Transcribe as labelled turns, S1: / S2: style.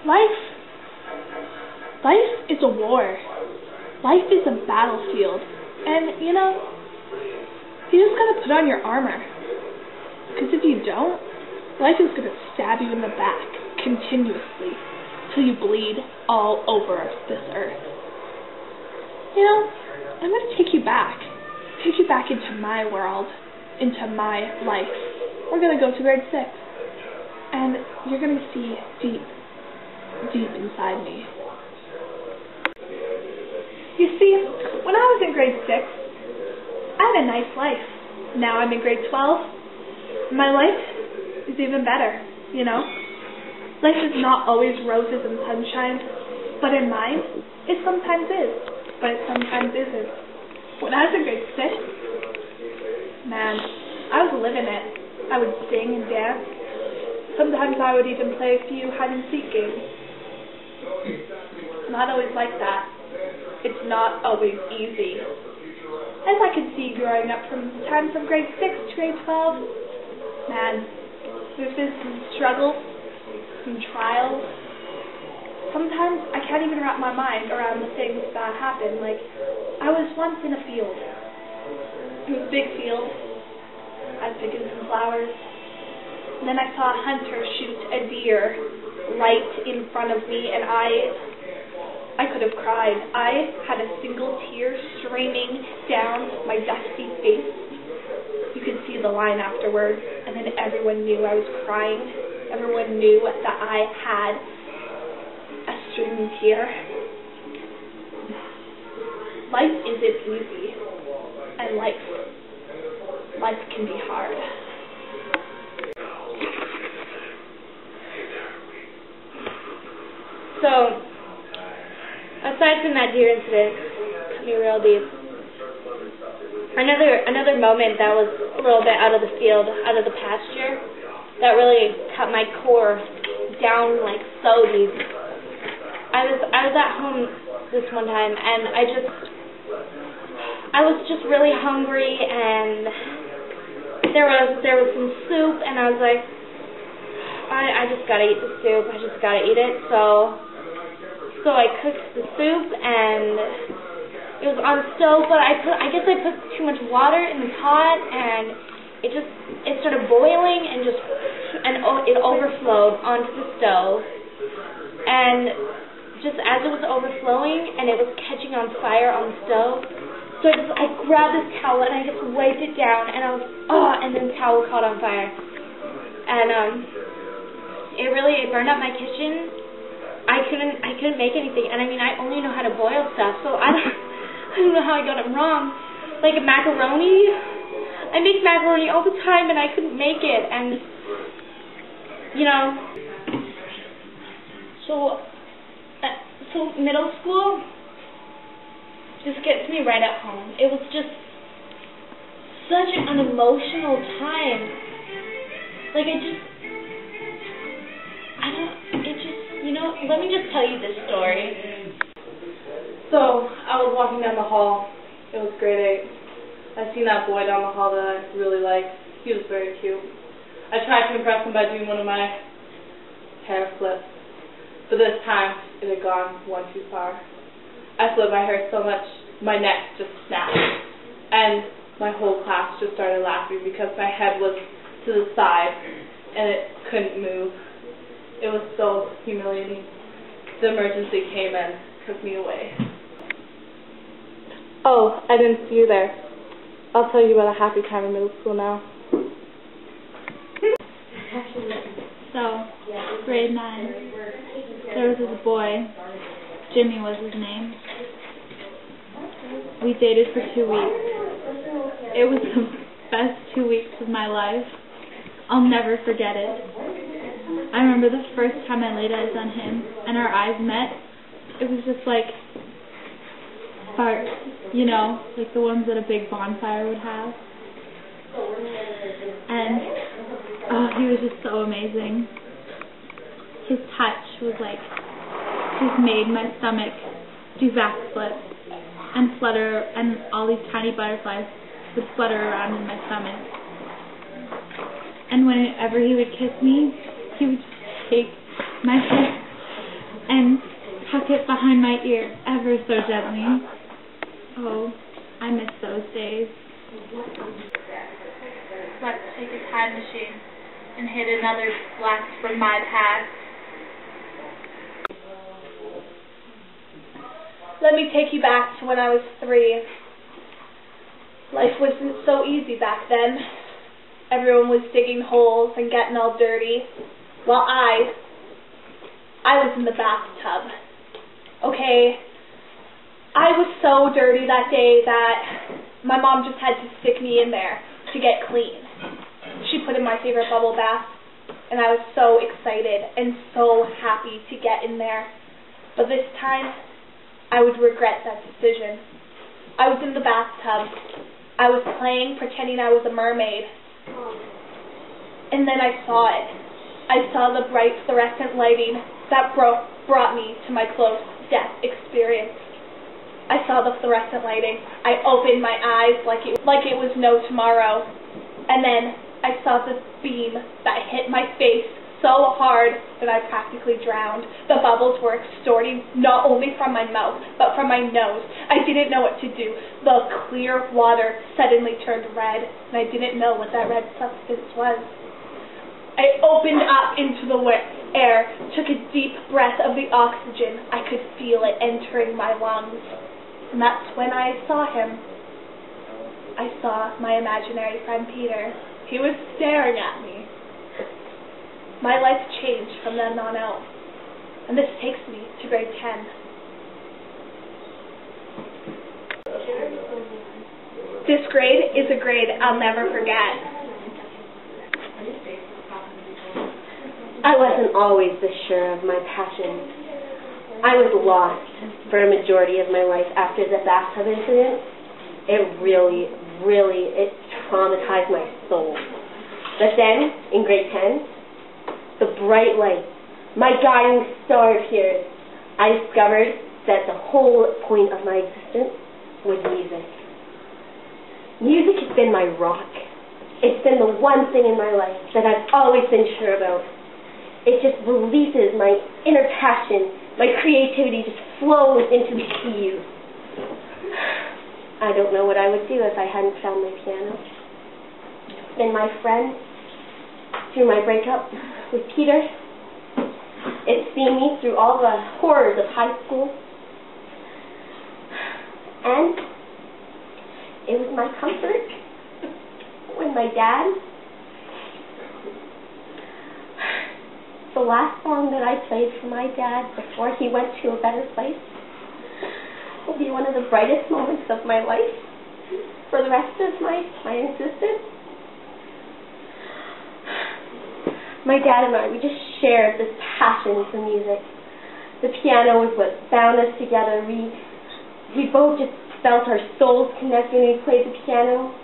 S1: Life is a war. Life is a battlefield. And, you just gotta put on your armor. Because if you don't, life is gonna stab you in the back continuously till you bleed all over this earth. I'm gonna take you back into my world, into my life. We're gonna go to grade 6. And you're gonna see deep inside me. You see, when I was in grade 6, I had a nice life. Now I'm in grade 12. My life is even better, Life is not always roses and sunshine, but in mine, it sometimes is, but it sometimes isn't. When I was in grade 6, man, I was living it. I would sing and dance. Sometimes I would even play a few hide-and-seek games. Not always like that. It's not always easy. As I could see growing up from grade 6 to grade 12, man, there's been some struggles, some trials. Sometimes I can't even wrap my mind around the things that happened. Like, I was once in a field. It was a big field. I was picking some flowers. And then I saw a hunter shoot a deer right in front of me, and I could have cried. I had a single tear streaming down my dusty face. You could see the line afterwards, and then everyone knew I was crying. Everyone knew that I had a streaming tear. Life isn't easy, and life can be hard.
S2: So, aside from that deer incident, cut me real deep. Another moment that was a little bit out of the field, out of the pasture, that really cut my core down like so deep. I was at home this one time, and I was just really hungry, and there was some soup, and I was like, I just gotta eat the soup. I just gotta eat it. So I cooked the soup, and it was on the stove, but I guess I put too much water in the pot, and it started boiling, and it overflowed onto the stove, and just as it was overflowing, and it was catching on fire on the stove, so I grabbed this towel, and I just wiped it down, and and then the towel caught on fire, and it burned up my kitchen. I couldn't make anything, and I mean, I only know how to boil stuff, so I don't know how I got it wrong. Like macaroni, I make macaroni all the time, and I couldn't make it, and so middle school just gets me right at home. It was just such an emotional time. Like let me just tell you this story.
S3: So, I was walking down the hall. It was grade 8. I seen that boy down the hall that I really liked. He was very cute. I tried to impress him by doing one of my hair flips. But this time, it had gone one too far. I flipped my hair so much, my neck just snapped. And my whole class just started laughing because my head was to the side and it couldn't move. It was so humiliating. The emergency came and took me away.
S2: Oh, I didn't see you there. I'll tell you about a happy time in middle school now.
S1: So, grade 9, there was this boy, Jimmy was his name. We dated for 2 weeks. It was the best 2 weeks of my life. I'll never forget it. I remember the first time I laid eyes on him and our eyes met, it was just like sparks, like the ones that a big bonfire would have. And he was just so amazing. His touch was like, just made my stomach do backflips and flutter, and all these tiny butterflies would flutter around in my stomach. And whenever he would kiss me, he would take my head behind my ear ever so gently. Oh, I miss those days.
S4: Let's take a time machine and hit another blast from my past.
S1: Let me take you back to when I was 3. Life wasn't so easy back then. Everyone was digging holes and getting all dirty, while I was in the bathtub. Okay, I was so dirty that day that my mom just had to stick me in there to get clean. She put in my favorite bubble bath, and I was so excited and so happy to get in there. But this time, I would regret that decision. I was in the bathtub. I was playing, pretending I was a mermaid. And then I saw it. I saw the bright fluorescent lighting that brought me to my close death experience. I saw the fluorescent lighting. I opened my eyes like it was no tomorrow. And then I saw the beam that hit my face so hard that I practically drowned. The bubbles were extorting not only from my mouth, but from my nose. I didn't know what to do. The clear water suddenly turned red, and I didn't know what that red substance was. I opened up into the air, took a deep breath of the oxygen. I could feel it entering my lungs. And that's when I saw him. I saw my imaginary friend Peter. He was staring at me. My life changed from then on out. And this takes me to grade 10. This grade is a grade I'll never forget.
S5: I wasn't always this sure of my passion. I was lost for a majority of my life after the bathtub incident. It really traumatized my soul. But then, in grade 10, the bright light, my guiding star appeared. I discovered that the whole point of my existence was music. Music has been my rock. It's been the one thing in my life that I've always been sure about. It just releases my inner passion. My creativity just flows into the keys. I don't know what I would do if I hadn't found my piano. It's been my friend through my breakup with Peter. It's seen me through all the horrors of high school. And it was my comfort when my dad, the last song that I played for my dad before he went to a better place will be one of the brightest moments of my life for the rest of my existence. My dad and I, we just shared this passion for music. The piano was what bound us together. We both just felt our souls connect when we played the piano.